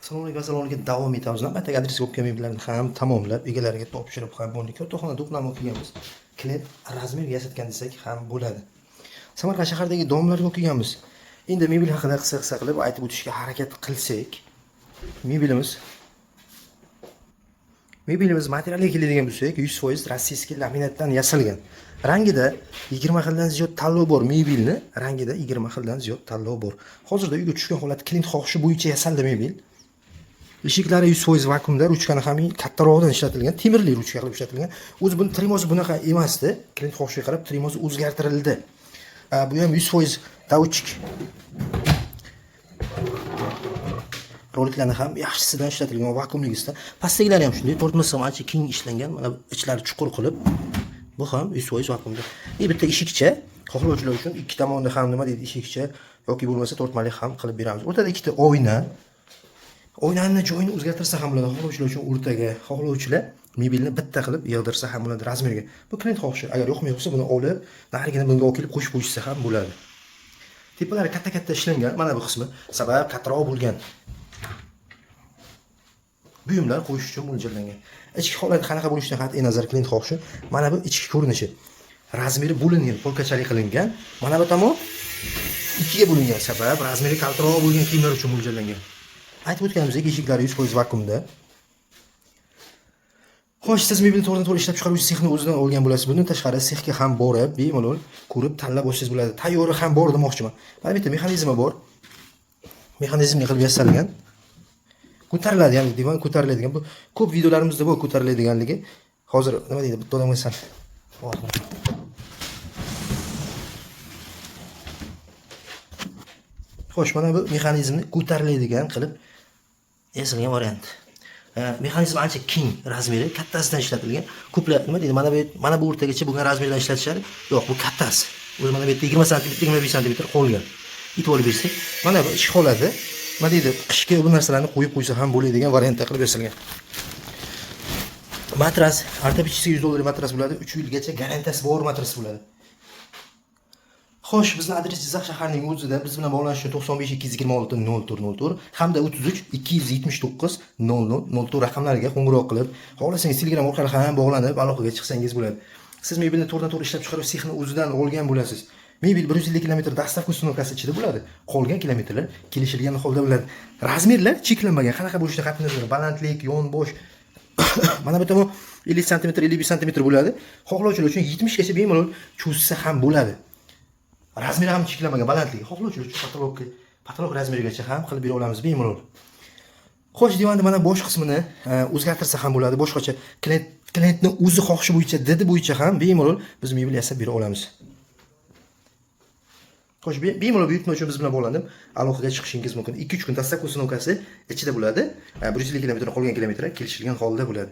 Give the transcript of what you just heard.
Assalomu alaykum, assalomu davom etamiz. Navbatdagi adresga olib kelmaylarni ham tamomlab, egalariga topshirib ham bo'ldik. Yotoqxona to'plam o'qiganmiz. Klient razmerga yasatgan desak ham bo'ladi. Samarqand shahardagi domlarga o'qiganmiz. Endi mebel haqida qisqa qilib aytib o'tishga harakat qilsak, mebelimiz materialga keladigan bo'lsak, 100% rossiyskiy laminatdan yasalgan. Rangida 20 xildan ziyod tanlov bor mebelni, rangida 20 xildan ziyod tanlov bor. Hozirda uyga tushgan holat klient xohishi bo'yicha yasaldi mebel. Eshiklari 100% vakuumda, ruchkani ham kattaroqdan ishlatilgan, temirli ruchka qilib ishlatilgan. O'zi buni trimozi bunaqa emasdi. Klient xohishiga qarab trimozi o'zgartirildi. Bu ham 100% davutchik. Roliklarni ham yaxshisidan ishlatilgan, vakuumligisida. Pastdagilari ham shunday, tortmasi ham ancha keng ishlangan, mana ichlari chuqur qilib. Bu ham 100% vakuumda. Bitta eshikcha, xohlovchilar uchun ikki tomonda ham nima deydi, eshikcha yoki bo'lmasa tortmali ham qilib beramiz. O'rtada ikkita oyna. Oynani joyini o'zgartirsa ham bo'ladi. Xohlovchilar uchun o'rtaga, xohlovchilar mebelni bitta qilib yig'dirsa ham bo'ladi razmerga. Bu klient xohishi. Agar yoqmay qolsa, buni olib, narigini bunga olib kelib qo'shib qo'yishsa ham bo'ladi. Tepalari katta-katta ishlangan, mana bu qismi, sabab kattaroq bo'lgan. Buyumlar qo'yish uchun mo'ljallangan. Ichki holat qanaqa bo'lishidan qat'iy nazar klient xohishi. Mana bu ichki ko'rinishi. Razmeri bo'lingan, polkachalik qilingan. Mana bu tomon ikkiga bo'lingan, sabab razmeri kaltaroq bo'lgan kiyimlar uchun mo'ljallangan. Aytib o'tganimizdek, eshiklari 100% vakuumda. Xo'sh, siz mebelni to'g'ridan-to'g'ri ishlab chiqaruvchi sexni o'zidan olgan bo'lasiz. Bundan tashqari sexga ham borib, bemalol ko'rib tanlab olsangiz bo'ladi. Tayyori ham bor demoqchiman. Mana bitta mexanizmi bor. Mexanizmga qilib yasalgan. Ko'tariladi, ya'ni divan ko'tariladigan. Bu ko'p videolarimizda bu ko'tariladiganligi. Hozir nima deydi, bitta odamga san. Xo'sh, mana bu mexanizmni ko'tariladigan qilib yasalgan variant. Mexanizm ancha keng, razmeri kattasidan ishlatilgan. Ko'plar nima deydi, mana bu o'rtagacha bo'lgan razmerdan ishlatishadi. Yo'q, bu kattasi. O'zi mana bu yerda 20 sm, 25 sm qolgan. Itib olib bersak, mana bu ish holati, nima deydi, qishga bu narsalarni qo'yib qo'ysa ham bo'ladigan variantda qilib yasalgan. Matras, ortopedический $100 matras bo'ladi. 3 yilgacha garantiyasi bor matras bo'ladi. Xo'sh, bizning adres Jizzax shaharining o'zida. Biz bilan bog'lanish uchun 95 226 0404 hamda 33 279 0004 raqamlariga qo'ng'iroq qilib, xohlasangiz Telegram orqali ham bog'lanib aloqaga chiqsangiz bo'ladi. Siz mebelni to'g'ridan-to'g'ri ishlab chiqaruvchi sexni o'zidan olgan bo'lasiz. Mebel 150 km dastavka ustanovkasi ichida bo'ladi. Qolgan kilometrlar kelishilgan holda bo'ladi. Razmerlar cheklanmagan. Qanaqa bo'lishiga qat'iy nazar, balandlik, yon bosh mana bu tomon 50 cm, 55 cm bo'ladi. Xohlovchilar uchun 70 gacha bemalol cho'zsa ham bo'ladi. Razmeri ham cheklanmagan, balandligi. Xohlovchilar uchun patolog razmerigacha ham qilib bera olamiz bemalol. Xo'sh, divanning mana bosh qismini o'zgartirsa ham bo'ladi. Boshqacha klientning o'zi xohishi bo'yicha, didi bo'yicha ham bemalol biz mebel yasab bera olamiz. Xo'sh, bemalol buyurtma uchun biz bilan bog'lanib, aloqaga chiqishingiz mumkin. 2-3 kun dastavka ustanovkasi ichida bo'ladi. 150 km qolgan kilometr kelishilgan holda bo'ladi.